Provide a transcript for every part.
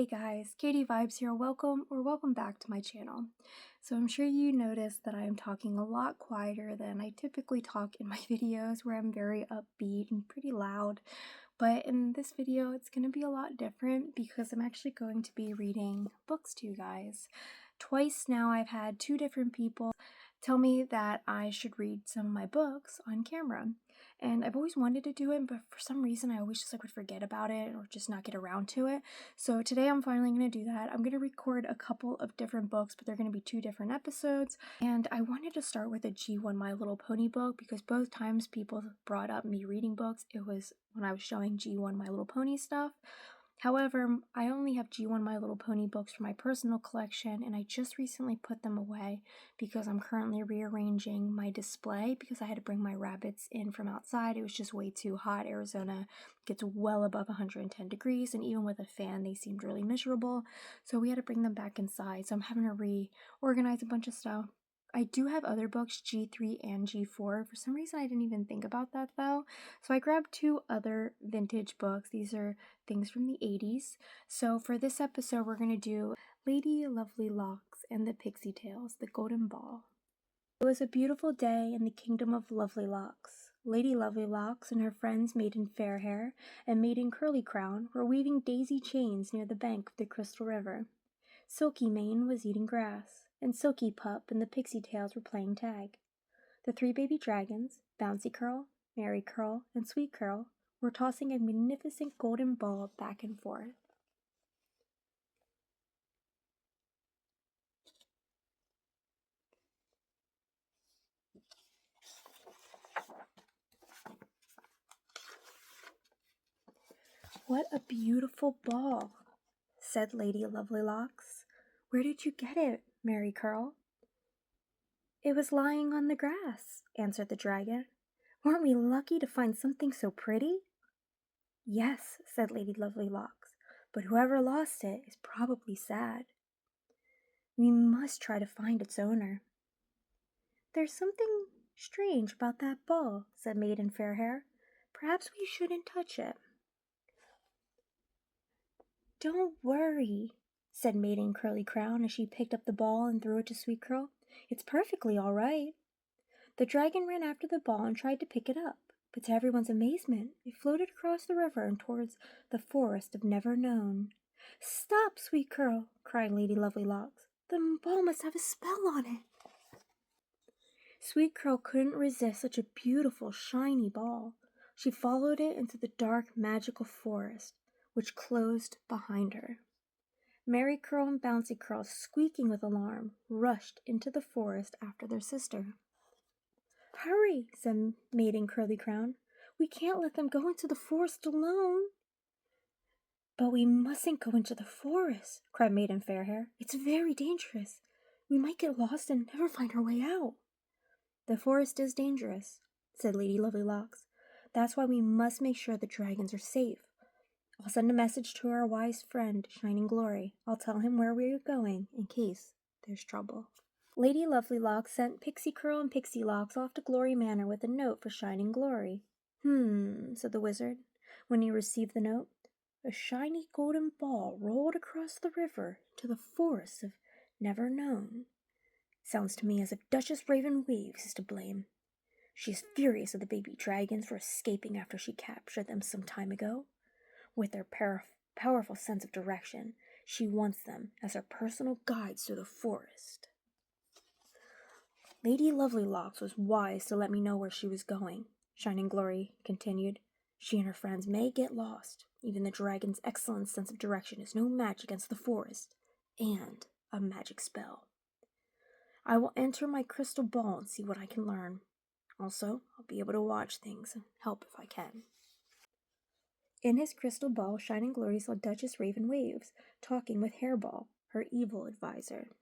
Hey guys, Katie Vibes here. Welcome back to my channel. So I'm sure you noticed that I am talking a lot quieter than I typically talk in my videos, where I'm very upbeat and pretty loud. But in this video, it's going to be a lot different because I'm actually going to be reading books to you guys. Twice now I've had two different people tell me that I should read some of my books on camera. And I've always wanted to do it, but for some reason I always just would forget about it or just not get around to it. So today I'm finally going to do that. I'm going to record a couple of different books, but they're going to be two different episodes. And I wanted to start with a G1 My Little Pony book because both times people brought up me reading books, it was when I was showing G1 My Little Pony stuff. However, I only have G1 My Little Pony books for my personal collection, and I just recently put them away because I'm currently rearranging my display because I had to bring my rabbits in from outside. It was just way too hot. Arizona gets well above 110 degrees, and even with a fan, they seemed really miserable. So we had to bring them back inside. So I'm having to reorganize a bunch of stuff. I do have other books, G3 and G4. For some reason, I didn't even think about that though. So I grabbed two other vintage books. These are things from the 80s. So for this episode, we're going to do Lady Lovely Locks and the Pixietails, the Golden Ball. It was a beautiful day in the kingdom of Lovely Locks. Lady Lovely Locks and her friends Maiden Fairhair and Maiden Curly Crown were weaving daisy chains near the bank of the Crystal River. Silky Mane was eating grass, and Silky Pup and the Pixietails were playing tag. The three baby dragons, Bouncy Curl, Merry Curl, and Sweet Curl, were tossing a magnificent golden ball back and forth. "What a beautiful ball," said Lady Lovely Locks. "Where did you get it, Merry Curl?" "It was lying on the grass," answered the dragon. "Weren't we lucky to find something so pretty?" "Yes," said Lady Lovely Locks, "but whoever lost it is probably sad." "We must try to find its owner." "There's something strange about that ball," said Maiden Fairhair. "Perhaps we shouldn't touch it." "Don't worry," said Maiden Curly Crown as she picked up the ball and threw it to Sweet Curl. "It's perfectly all right." The dragon ran after the ball and tried to pick it up, but to everyone's amazement, it floated across the river and towards the forest of Never Known. "Stop, Sweet Curl!" cried Lady Lovely Locks. "The ball must have a spell on it." Sweet Curl couldn't resist such a beautiful, shiny ball. She followed it into the dark, magical forest, which closed behind her. Merry Curl and Bouncy Curl, squeaking with alarm, rushed into the forest after their sister. "Hurry," said Maiden Curly Crown. "We can't let them go into the forest alone." "But we mustn't go into the forest," cried Maiden Fairhair. "It's very dangerous. We might get lost and never find our way out." "The forest is dangerous," said Lady Lovely Locks. "That's why we must make sure the dragons are safe. I'll send a message to our wise friend, Shining Glory. I'll tell him where we're going in case there's trouble." Lady Lovely Locks sent Pixie Curl and Pixie Locks off to Glory Manor with a note for Shining Glory. Said the wizard, when he received the note. "A shiny golden ball rolled across the river to the forest of Never Known. Sounds to me as if Duchess Raven Waves is to blame. She is furious at the baby dragons for escaping after she captured them some time ago. With their powerful sense of direction, she wants them as her personal guides through the forest." "Lady Lovely Locks was wise to let me know where she was going," Shining Glory continued. "She and her friends may get lost. Even the dragon's excellent sense of direction is no match against the forest and a magic spell. I will enter my crystal ball and see what I can learn. Also, I'll be able to watch things and help if I can." In his crystal ball, Shining Glory saw Duchess Raven Waves talking with Hairball, her evil advisor.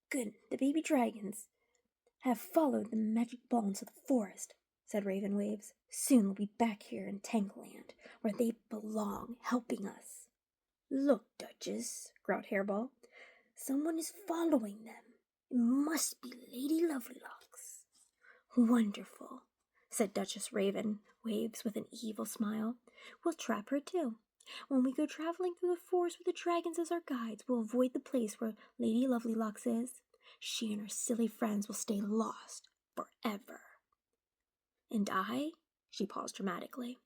"Good, the baby dragons have followed the magic ball into the forest," said Raven Waves. "Soon they'll be back here in Tangleland, where they belong, helping us." "Look, Duchess," growled Hairball. "Someone is following them. It must be Lady Lovely Locks." "Wonderful," said Duchess Raven Waves with an evil smile. "We'll trap her too. When we go traveling through the forest with the dragons as our guides, we'll avoid the place where Lady Lovelylocks is. She and her silly friends will stay lost forever. And I," she paused dramatically,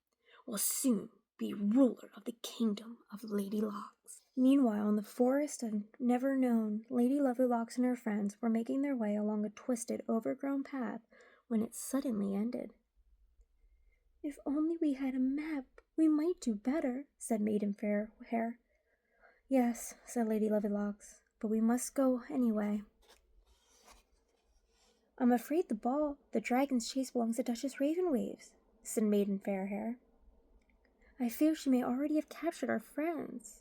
"will soon be ruler of the kingdom of Lady Locks." Meanwhile, in the forest of never known, Lady Lovelylocks and her friends were making their way along a twisted, overgrown path when it suddenly ended. "If only we had a map, we might do better," said Maiden Fairhair. "Yes," said Lady Lovelylocks, "but we must go anyway." "I'm afraid the dragon's chase belongs to Duchess Ravenwaves," said Maiden Fairhair. "I fear she may already have captured our friends."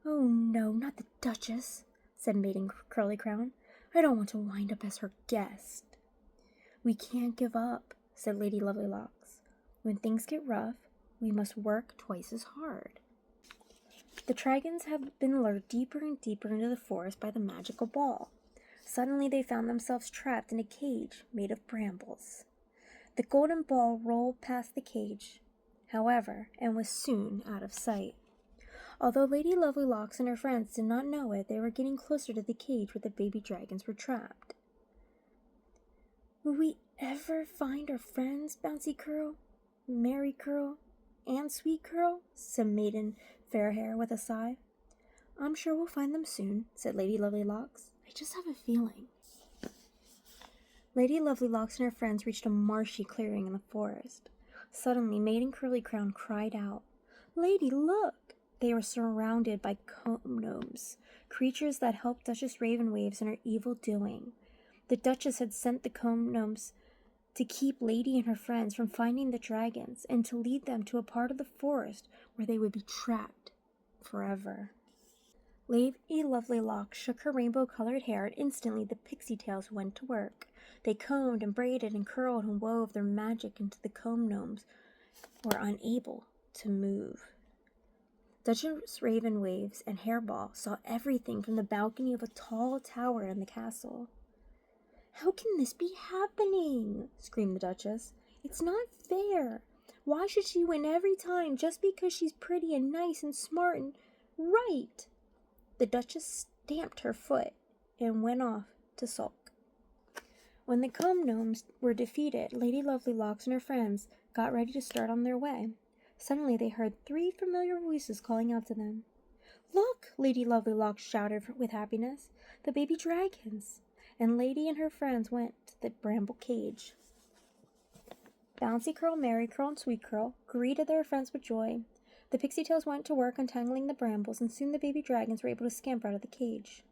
"Oh no, not the Duchess," said Maiden Curlycrown. "I don't want to wind up as her guest." "We can't give up," said Lady Lovelylocks. "When things get rough, we must work twice as hard." The dragons had been lured deeper and deeper into the forest by the magical ball. Suddenly they found themselves trapped in a cage made of brambles. The golden ball rolled past the cage, however, and was soon out of sight. Although Lady Lovelylocks and her friends did not know it, they were getting closer to the cage where the baby dragons were trapped. "Will we ever find our friends, Bouncy Curl, Merry Curl, and Sweet Curl?" said Maiden Fairhair with a sigh. "I'm sure we'll find them soon," said Lady Lovelylocks. "I just have a feeling." Lady Lovelylocks and her friends reached a marshy clearing in the forest. Suddenly, Maiden Curlycrown cried out, "Lady, look!" They were surrounded by comb gnomes, creatures that helped Duchess Ravenwaves in her evil doing. The Duchess had sent the comb gnomes to keep Lady and her friends from finding the dragons and to lead them to a part of the forest where they would be trapped forever. Lady Lovelylocks shook her rainbow-colored hair, and instantly the Pixietails went to work. They combed and braided and curled and wove their magic into the comb gnomes were unable to move. Duchess Ravenwaves and Hairball saw everything from the balcony of a tall tower in the castle. "How can this be happening?" screamed the Duchess. "It's not fair. Why should she win every time just because she's pretty and nice and smart and right?" The Duchess stamped her foot and went off to sulk. When the comb gnomes were defeated, Lady Lovelylocks and her friends got ready to start on their way. Suddenly they heard 3 familiar voices calling out to them. "Look!" Lady Lovelylocks shouted with happiness. "The baby dragons!" And Lady and her friends went to the bramble cage. Bouncy Curl, Merry Curl, and Sweet Curl greeted their friends with joy. The Pixietails went to work untangling the brambles, and soon the baby dragons were able to scamper out of the cage.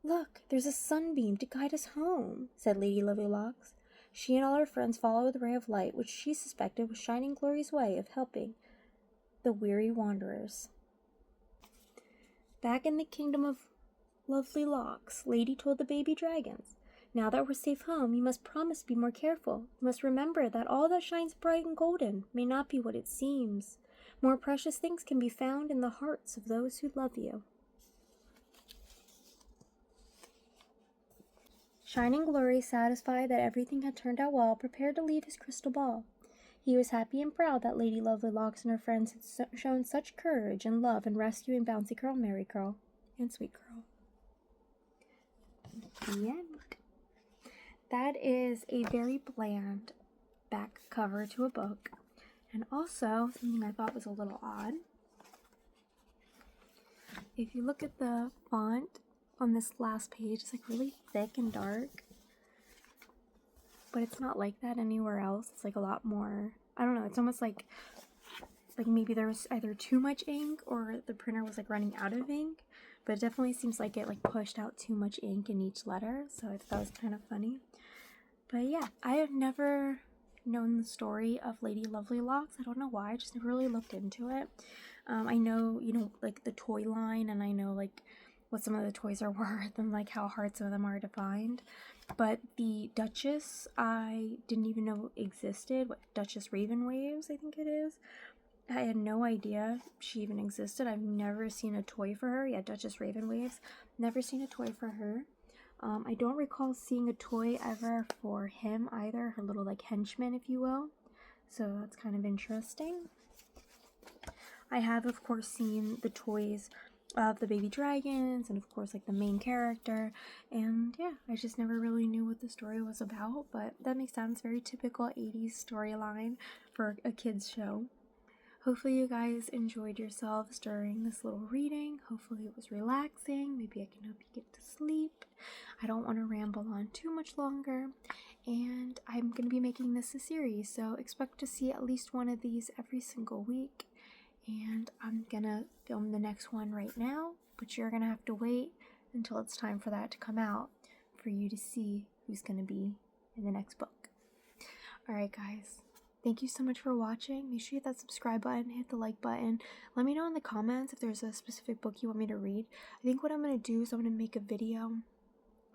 "Look, there's a sunbeam to guide us home," said Lady Lovelylocks. She and all her friends followed the ray of light, which she suspected was Shining Glory's way of helping the weary wanderers. Back in the kingdom of Lovelylocks, Lady told the baby dragons, "Now that we're safe home, you must promise to be more careful. You must remember that all that shines bright and golden may not be what it seems. More precious things can be found in the hearts of those who love you." Shining Glory, satisfied that everything had turned out well, prepared to leave his crystal ball. He was happy and proud that Lady Lovelylocks and her friends had shown such courage and love in rescuing Bouncy Curl, Merry Curl, and Sweet Curl. The end. That is a very bland back cover to a book. And also, something I thought was a little odd. If you look at the font on this last page, it's like really thick and dark. But it's not like that anywhere else. It's like a lot more, I don't know, it's almost like maybe there was either too much ink or the printer was like running out of ink. But it definitely seems like it like pushed out too much ink in each letter. So I thought that was kind of funny. But yeah, I have never known the story of Lady Lovelylocks. I don't know why, I just never really looked into it. I know, like the toy line, and I know like what some of the toys are worth and like how hard some of them are to find. But the Duchess, I didn't even know existed. What, Duchess Ravenwaves, I think it is. I had no idea she even existed. I've never seen a toy for her. Yeah, Duchess Ravenwaves. Never seen a toy for her. I don't recall seeing a toy ever for him either, her little like henchman, if you will. So that's kind of interesting. I have, of course, seen the toys of the baby dragons and, of course, like the main character. And yeah, I just never really knew what the story was about, but that makes sense. Very typical 80s storyline for a kid's show. Hopefully you guys enjoyed yourselves during this little reading. Hopefully it was relaxing. Maybe I can help you get to sleep. I don't want to ramble on too much longer. And I'm going to be making this a series, so expect to see at least one of these every single week. And I'm going to film the next one right now, but you're going to have to wait until it's time for that to come out for you to see who's going to be in the next book. Alright guys, thank you so much for watching. Make sure you hit that subscribe button, hit the like button. Let me know in the comments if there's a specific book you want me to read. I think what I'm going to do is I'm going to make a video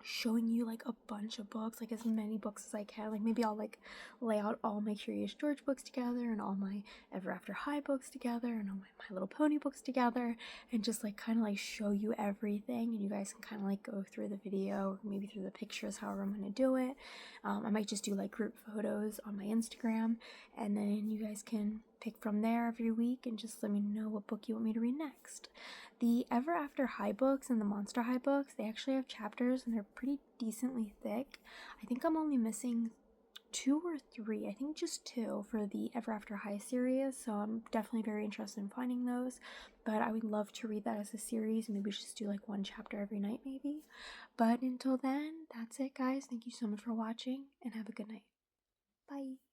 showing you like a bunch of books, like as many books as I can. Like maybe I'll like lay out all my Curious George books together and all my Ever After High books together and all my Little Pony books together, and just like kind of like show you everything, and you guys can kind of like go through the video or maybe through the pictures, however I'm going to do it. I might just do like group photos on my Instagram, and then you guys can pick from there every week and just let me know what book you want me to read next. The Ever After High books and the Monster High books, they actually have chapters and they're pretty decently thick. I think I'm only missing 2 or 3, I think just 2 for the Ever After High series, so I'm definitely very interested in finding those. But I would love to read that as a series, maybe just do like 1 chapter every night maybe. But until then, that's it guys. Thank you so much for watching and have a good night. Bye.